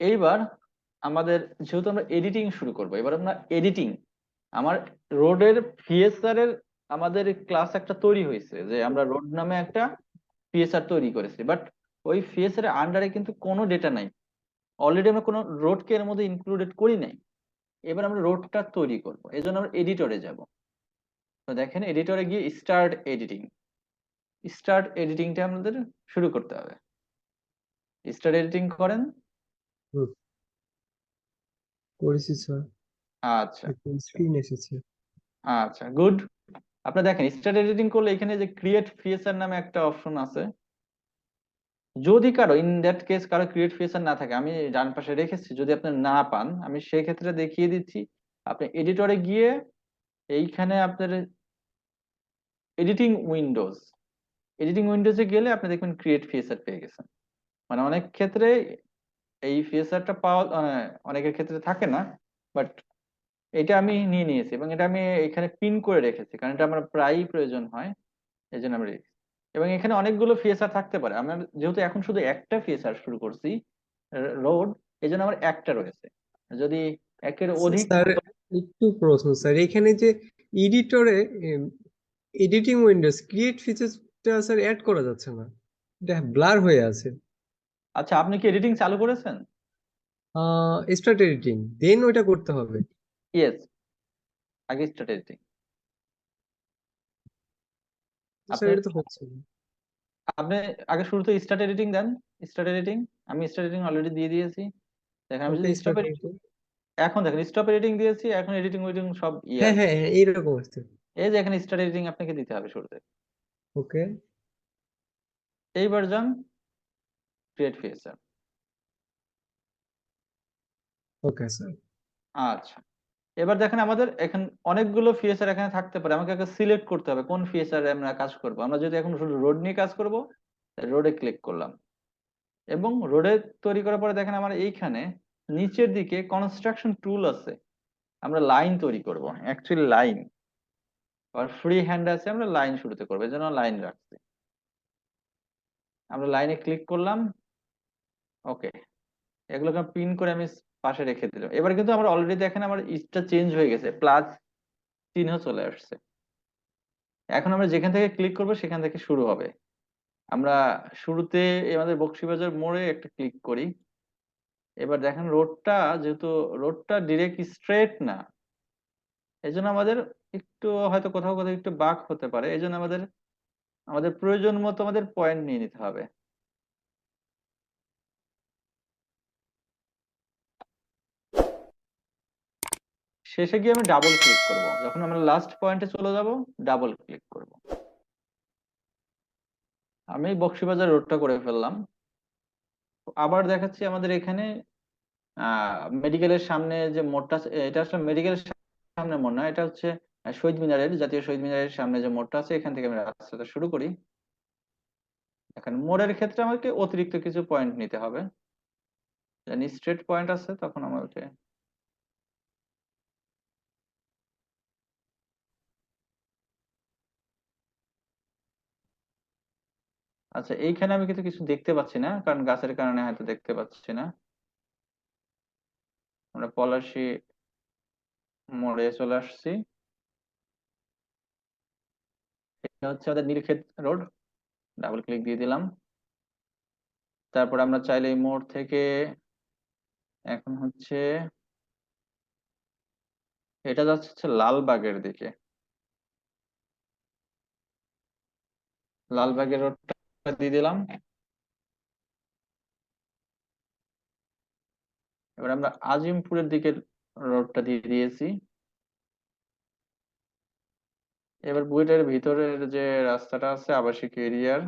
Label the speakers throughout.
Speaker 1: এইবার আমাদের যেহেতু আমরা এডিটিং শুরু করব, এবার আমরা এডিটিং আমার রোডের পিএসআর এর আমাদের ক্লাস একটা তৈরি হয়েছে, যে আমরা রোড নামে একটা পিএসআর তৈরি করেছি, বাট ওই পিএসআর এর আন্ডারে কিন্তু কোনো ডেটা নাই। অলরেডি আমরা কোনো রোডকে এর মধ্যে ইনক্লুডেড করি নাই। এবার আমরা রোডটা তৈরি করব, এই জন্য আমরা এডিটরে যাব। তো দেখেন এডিটরে গিয়ে স্টার্ট এডিটিং, স্টার্ট এডিটিংটা আমাদের শুরু করতে হবে। স্টার্ট এডিটিং করেন।
Speaker 2: করেছি স্যার,
Speaker 1: আচ্ছা
Speaker 2: স্ক্রিন এসেছে।
Speaker 1: আচ্ছা, গুড। আপনারা দেখেন স্টার্ট এডিটিং করলে এখানে যে ক্রিয়েট ফিচার নামে একটা অপশন আছে। যদি কারো ইন দ্যাট কেস কারো ক্রিয়েট ফিচার না থাকে, আমি ডান পাশে রেখেছি, যদি আপনি না পান আমি সেই ক্ষেত্রে দেখিয়ে দিচ্ছি। আপনি এডিটরে গিয়ে এইখানে আপনার এডিটিং উইন্ডোজ, এডিটিং উইন্ডোজে গেলে আপনি দেখবেন ক্রিয়েট ফিচার পেয়ে গেছেন। মানে অনেক ক্ষেত্রে এই ফিচারটা পাওয়া অনেকের ক্ষেত্রে থাকে না, বাট এটা আমি নিয়ে নিয়েছি এবং এটা আমি এখানে পিন করে রেখেছি, কারণ এটা আমার প্রায়ই প্রয়োজন হয়, এই জন্য আমি রেখেছি। এবং এখানে অনেকগুলো ফিচার থাকতে পারে, আমার যেহেতু এখন শুধু একটা ফিচার শুরু করছি রোড, এই জন্য আমার একটা রয়েছে। যদি একের অধিক
Speaker 2: স্যার একটু প্রশ্ন স্যার, এখানে যে এডিটরে এডিটিং উইন্ডোজ ক্রিয়েট ফিচারটা স্যার অ্যাড করা যাচ্ছে না, এটা ব্লার হয়ে আছে।
Speaker 1: আচ্ছা, আপনি কি এডিটিং চালু করেছেন?
Speaker 2: স্টার্ট এডিটিং দেন ওইটা করতে হবে।
Speaker 1: ইয়েস, আগে স্টার্ট এডিটিং।
Speaker 2: স্যার
Speaker 1: আপনি
Speaker 2: এটা তো হচ্ছে না।
Speaker 1: আপনি আগে শুরুতে স্টার্ট এডিটিং দেন। স্টার্ট এডিটিং, আমি স্টার্ট এডিটিং অলরেডি দিয়ে দিয়েছি। দেখেন আমি
Speaker 2: ওকে
Speaker 1: যদি স্টপ
Speaker 2: স্টার্ট
Speaker 1: এডিটিং, এখন দেখেন স্টপ এডিটিং দিয়েছি, এখন এডিটিং উইডিং সব ইয়ে
Speaker 2: হ্যাঁ
Speaker 1: আছে।
Speaker 2: হ্যাঁ হ্যাঁ এইরকম আসছে।
Speaker 1: এই যে এখানে স্টার্ট এডিটিং আপনাকে দিতে হবে শুরুতে।
Speaker 2: ওকে
Speaker 1: এই version create feature.
Speaker 2: Okay sir.
Speaker 1: আচ্ছা, এবার দেখেন আমাদের এখন অনেকগুলো ফিচার এখানে থাকতে পারে, আমাকে আগে সিলেক্ট করতে হবে কোন ফিচারে আমরা কাজ করব। আমরা যদি এখন শুধু রোড নিয়ে কাজ করব, রোডে ক্লিক করলাম এবং রোডে তৈরি করার পরে দেখেন আমার এইখানে নিচের দিকে কনস্ট্রাকশন টুল আছে। আমরা লাইন তৈরি করব, অ্যাকচুয়ালি লাইন আর ফ্রি হ্যান্ড আছে, আমরা লাইন শুরুতে করবো, এই জন্য লাইন রাখছি। আমরা লাইনে ক্লিক করলাম, ওকে, এগুলোকে পিন করে আমি পাশে রেখে দিলাম। এবার কিন্তু আমরা অলরেডি দেখেন আমার ইস্টটা চেঞ্জ হয়ে গেছে, প্লাস চিহ্ন চলে আসছে। এখন আমরা যেখান থেকে ক্লিক করব সেখান থেকে শুরু হবে। আমরা শুরুতে আমাদের বকশীবাজার মোড়ে একটা ক্লিক করি। এবার দেখেন রোডটা, যেহেতু রোডটা ডিরেক্ট স্ট্রেট না, এই জন্য আমাদের একটু হয়তো কোথাও কোথাও একটু বাঁক হতে পারে, এই জন্য আমাদের আমাদের প্রয়োজন মতো আমাদের পয়েন্ট নিয়ে নিতে হবে। শেষে গিয়ে আমি ডাবল ক্লিক করব, যখন আমরা লাস্ট পয়েন্টে চলে যাব ডাবল ক্লিক করব। আমি বকশীবাজার রোডটা করে ফেললাম। আবার দেখাচ্ছি আমাদের এখানে মেডিকেলের সামনে যে মোড়টা আছে, এটা আসলে মেডিকেলের সামনে মোড় না, এটা হচ্ছে শহীদ মিনারের, জাতীয় শহীদ মিনারের সামনে যে মোড়টা আছে, এখান থেকে আমি রাস্তাটা শুরু করি। এখন মোড়ের ক্ষেত্রে আমাকে অতিরিক্ত কিছু পয়েন্ট নিতে হবে, জানি স্ট্রেট পয়েন্ট আছে তখন আমাকে। আচ্ছা, এইখানে আমি কিন্তু কিছু দেখতে পাচ্ছি না, কারণ গাছের কারণে হয়তো দেখতে পাচ্ছি না। আমরা পলাশী মোড়ে চলে আসছি, এটা হচ্ছে আমাদের নীলক্ষেত রোড। ডাবল ক্লিক দিয়ে দিলাম। তারপর আমরা চাইলে এই মোড় থেকে এখন হচ্ছে এটা যাচ্ছে হচ্ছে লালবাগের দিকে, লালবাগের রোডটা দিয়ে দিলাম। এবার আমরা আজিমপুরের দিকে রোডটা দিয়ে দিয়েছি। এবার বুয়েটের ভিতরের যে রাস্তাটা আছে আবাসিক এরিয়ার,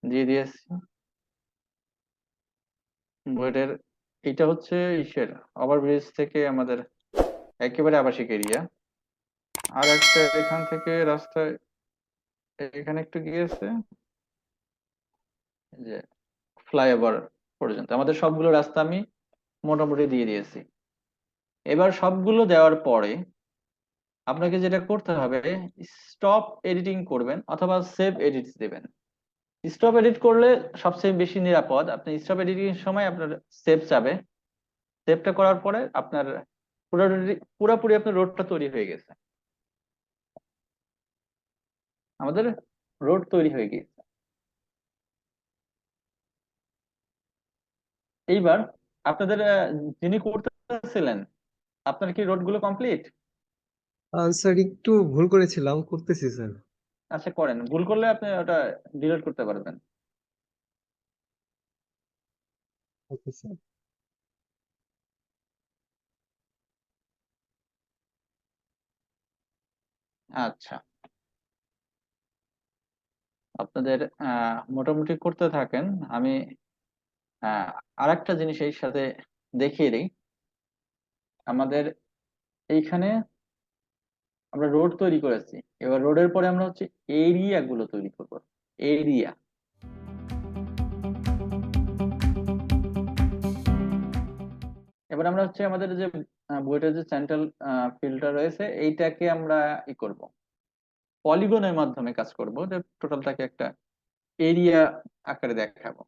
Speaker 1: দিয়ে দিয়েছি। বুয়েটের এটা হচ্ছে ইসের ওভারব্রিজ থেকে আমাদের একেবারে আবাসিক এরিয়া। আর একটা এখান থেকে রাস্তায় এখানে একটু গিয়েছে, যে ফ্লাইওভার পর্যন্ত আমাদের সবগুলো রাস্তা আমি মোটামুটি দিয়ে দিয়েছি। এবার সবগুলো দেওয়ার পরে আপনাকে যেটা করতে হবে, স্টপ এডিটিং করবেন অথবা সেভ এডিটস দিবেন। স্টপ এডিট করলে সবচেয়ে বেশি নিরাপদ। আপনি স্টপ এডিটিং এর সময় আপনার সেভ চাবে, সেভটা করার পরে আপনার পুরোপুরি পুরোপুরি আপনার রোডটা তৈরি হয়ে গেছে। আমাদের রোড তৈরি হয়ে গেছে। এইবার আপনাদের যিনি করতেছিলেন, আপনার কি রোড গুলো কমপ্লিট?
Speaker 2: স্যার একটু ভুল করেছিলাম, করতেছি স্যার।
Speaker 1: আচ্ছা করেন, ভুল করলে আপনি ওটা ডিলিট করতে পারবেন।
Speaker 2: Okay sir.
Speaker 1: আচ্ছা, আপনাদের মোটামুটি করতে থাকেন। আমি আরেকটা জিনিস এই সাথে দেখিয়ে দিই। আমাদের এইখানে আমরা রোড তৈরি করেছি, এবার রোডের পরে আমরা হচ্ছে এরিয়া গুলো তৈরি করব। এরিয়া, এবার আমরা হচ্ছে আমাদের যে বুয়েটের যে সেন্ট্রাল ফিল্ডটা রয়েছে এইটাকে আমরা করব, পলিগনের মাধ্যমে কাজ করব, যে টোটালটাকে একটা এরিয়া আকারে দেখাবো।